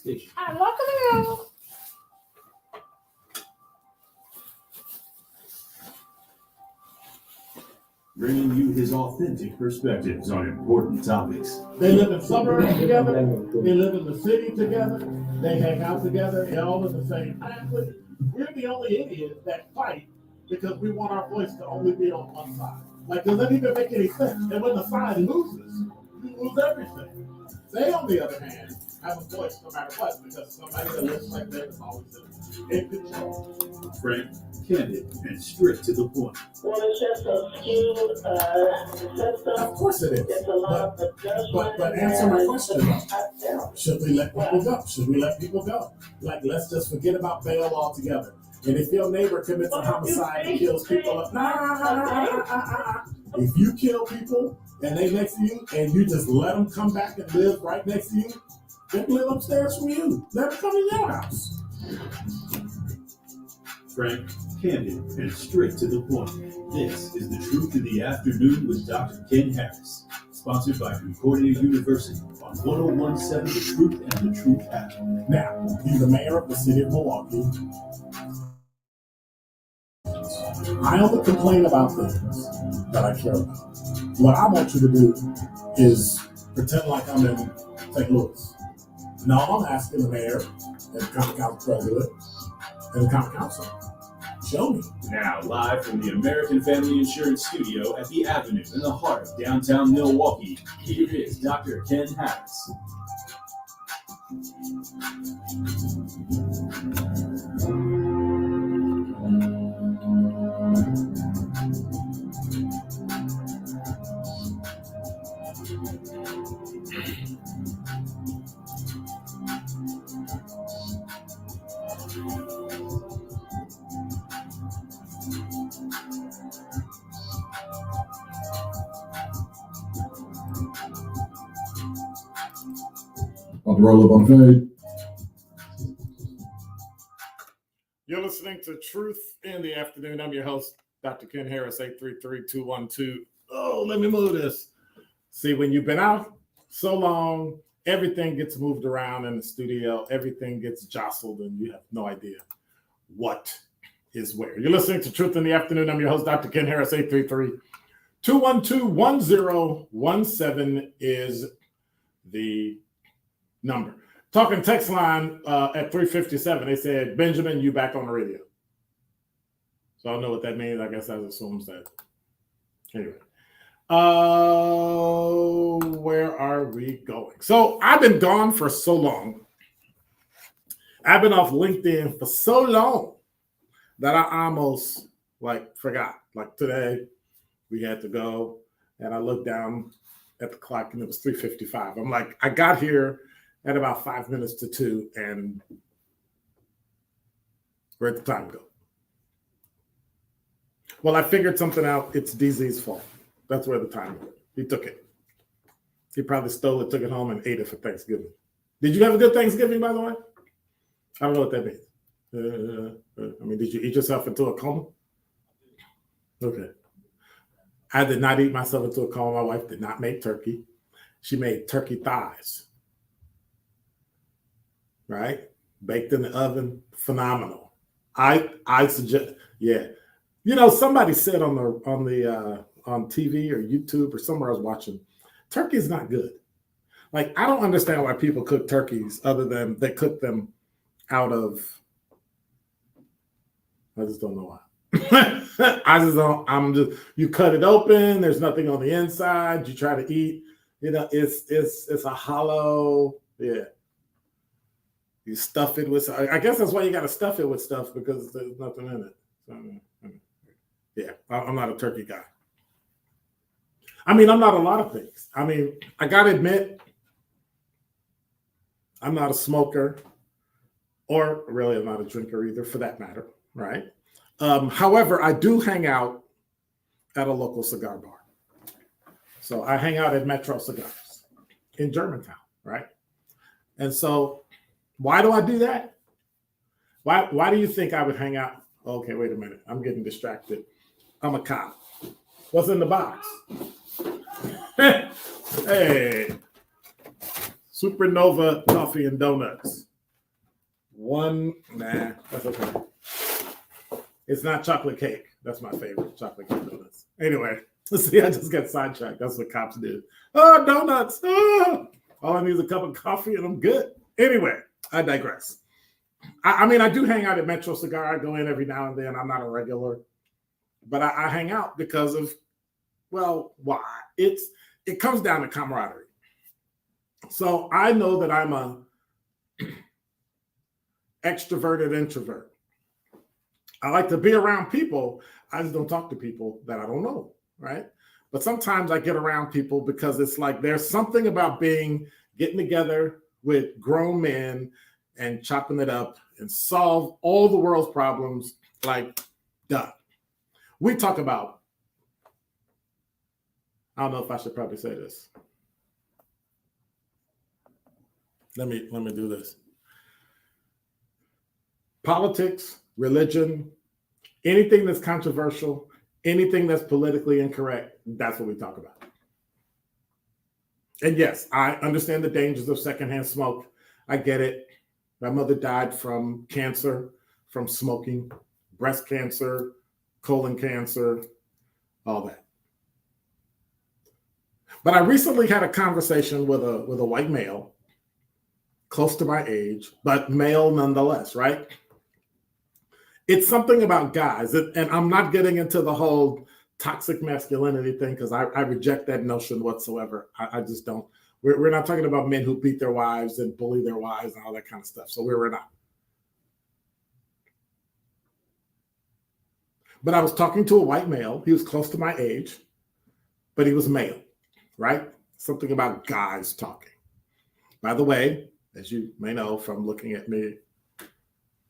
station. I'm not gonna go. Bringing you his authentic perspectives on important topics. They live in suburbs together. They live in the city together. They hang out together. They're all in the same family. We're the only idiots that fight because we want our voice to only be on one side. Like, does that even make any sense? And when the side loses, you lose everything. They, on the other hand, have a voice no matter what because somebody that looks like them is always in control. Frank, candid, and straight to the point. Well, it's just a skewed system. Of course it is. It's a lot of judgment. But answer my question. Should we let people go? Should we let people go? Like, let's just forget about bail altogether. And if your neighbor commits a homicide and kills people, if you kill people and they next to you and you just let them come back and live right next to you, they live upstairs from you. Let them come in your house. Frank, candid, and straight to the point. This is the Truth in the Afternoon with Dr. Ken Harris, sponsored by Concordia University on 1017 The Truth and the Truth app. Now, he's the mayor of the city of Milwaukee. I only complain about things that I care about. What I want you to do is pretend like I'm in St. Louis. No, I'm asking the mayor and the county council president and the county council. Show me. Now, live from the American Family Insurance Studio at the Avenue in the heart of downtown Milwaukee, here is Dr. Ken Harris. About to roll up on fade. You're listening to Truth in the Afternoon. I'm your host, Dr. Ken Harris, 833-212. Oh, let me move this. See, when you've been out so long, everything gets moved around in the studio. Everything gets jostled, and you have no idea what is where. You're listening to Truth in the Afternoon. I'm your host, Dr. Ken Harris, 833-212-1017 is the number. Talking text line at 357. They said, Benjamin, you back on the radio. So I don't know what that means. I guess that assumes that. Anyway. Where are we going? So I've been gone for so long. I've been off LinkedIn for so long that I almost forgot. Like today, we had to go and I looked down at the clock and it was 3:55. I'm like, I got here at about 5 minutes to 2 and where'd the time go? Well, I figured something out. It's DZ's fault. That's where the time went. He took it. He probably stole it, took it home, and ate it for Thanksgiving. Did you have a good Thanksgiving, by the way? I don't know what that means. Did you eat yourself into a coma? Okay. I did not eat myself into a coma. My wife did not make turkey. She made turkey thighs. Right? Baked in the oven. Phenomenal. I suggest, yeah. You know, somebody said on TV or YouTube or somewhere I was watching, turkey is not good. Like, I don't understand why people cook turkeys other than they cook them out of, I just don't know why. You cut it open, there's nothing on the inside, you try to eat, it's a hollow, yeah. You stuff it with, I guess that's why you got to stuff it with stuff because there's nothing in it. So, yeah, I'm not a turkey guy. I'm not a lot of things. I got to admit, I'm not a smoker, or really I'm not a drinker either, for that matter, right? However, I do hang out at a local cigar bar. So I hang out at Metro Cigars in Germantown, right? And so why do I do that? Why do you think I would hang out? Okay, wait a minute. I'm getting distracted. I'm a cop. What's in the box? Hey, Supernova coffee and donuts. Nah, that's okay. It's not chocolate cake. That's my favorite, chocolate cake donuts. Anyway, let's see, I just got sidetracked. That's what cops do. Oh, donuts. Oh, all I need is a cup of coffee and I'm good. Anyway, I digress. I mean, I do hang out at Metro Cigar. I go in every now and then. I'm not a regular, but I hang out because of, well, why? It comes down to camaraderie. So I know that I'm a extroverted introvert. I like to be around people. I just don't talk to people that I don't know, right? But sometimes I get around people because it's like there's something about getting together with grown men and chopping it up and solve all the world's problems like done. We talk about, I don't know if I should probably say this. Let me do this. Politics, religion, anything that's controversial, anything that's politically incorrect, that's what we talk about. And yes, I understand the dangers of secondhand smoke. I get it. My mother died from cancer, from smoking, breast cancer, colon cancer, all that. But I recently had a conversation with a white male, close to my age, but male nonetheless, right? It's something about guys, and I'm not getting into the whole toxic masculinity thing because I reject that notion whatsoever. I just don't. We're not talking about men who beat their wives and bully their wives and all that kind of stuff. So we're not. But I was talking to a white male. He was close to my age, but he was male, right? Something about guys talking. By the way, as you may know from looking at me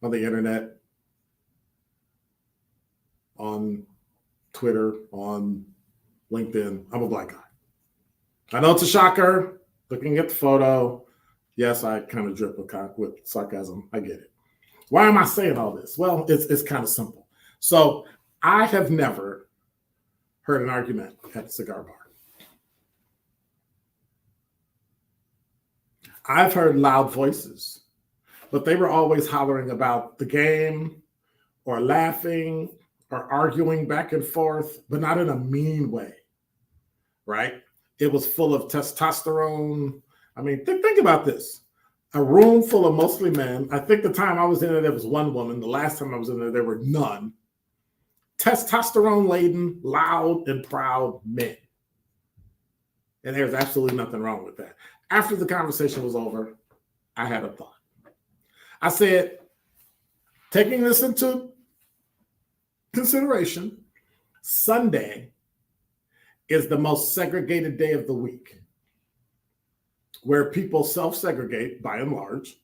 on the internet, on Twitter, on LinkedIn, I'm a black guy. I know it's a shocker. Looking at the photo, yes, I kind of drip with sarcasm. I get it. Why am I saying all this? Well, it's kind of simple. So I have never heard an argument at a cigar bar. I've heard loud voices, but they were always hollering about the game or laughing or arguing back and forth, but not in a mean way, right? It was full of testosterone. I mean, think about this. A room full of mostly men. I think the time I was in there was one woman. The last time I was in there were none. Testosterone-laden, loud, and proud men. And there's absolutely nothing wrong with that. After the conversation was over, I had a thought. I said, taking this into consideration, Sunday is the most segregated day of the week, where people self-segregate by and large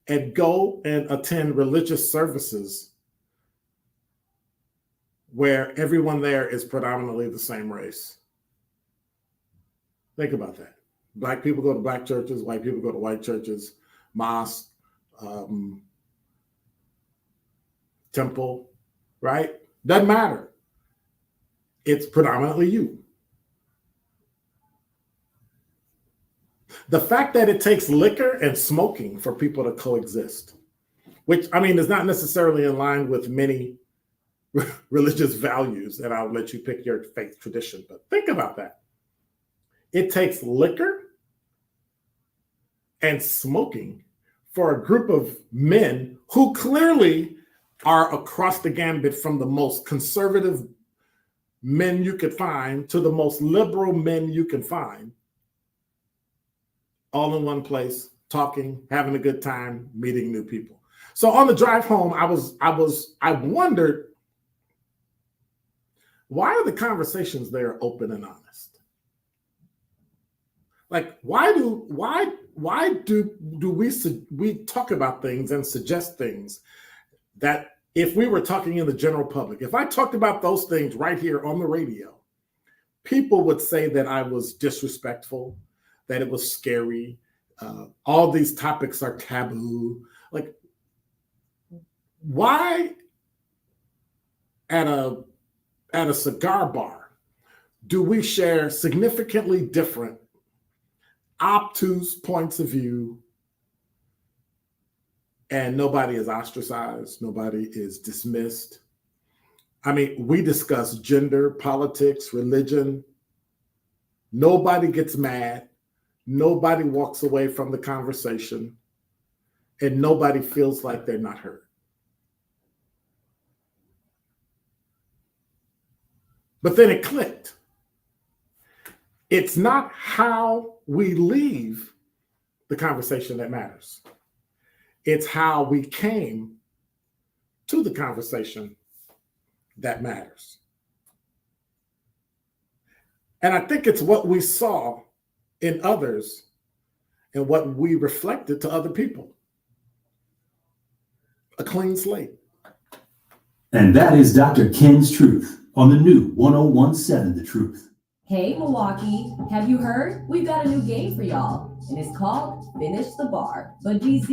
and go and attend religious services where everyone there is predominantly the same race. Think about that. Black people go to black churches, white people go to white churches, mosque, temple, right? Doesn't matter. It's predominantly you. The fact that it takes liquor and smoking for people to coexist, which, I mean, is not necessarily in line with many religious values, and I'll let you pick your faith tradition, but think about that. It takes liquor and smoking for a group of men who clearly are across the gambit from the most conservative men you could find to the most liberal men you can find, all in one place, talking, having a good time, meeting new people. So on the drive home, I wondered, why are the conversations there open and honest? Like, why do we talk about things and suggest things that if we were talking in the general public, if I talked about those things right here on the radio, people would say that I was disrespectful, that it was scary. All these topics are taboo. Like, why at a cigar bar do we share significantly different, obtuse points of view and nobody is ostracized, nobody is dismissed. I mean, we discuss gender, politics, religion. Nobody gets mad. Nobody walks away from the conversation, and nobody feels like they're not heard. But then it clicked. It's not how we leave the conversation that matters. It's how we came to the conversation that matters. And I think it's what we saw in others and what we reflected to other people. A clean slate. And that is Dr. Ken's Truth on the new 1017 The Truth. Hey Milwaukee, have you heard? We've got a new game for y'all, and it's called Finish the Bar. But GC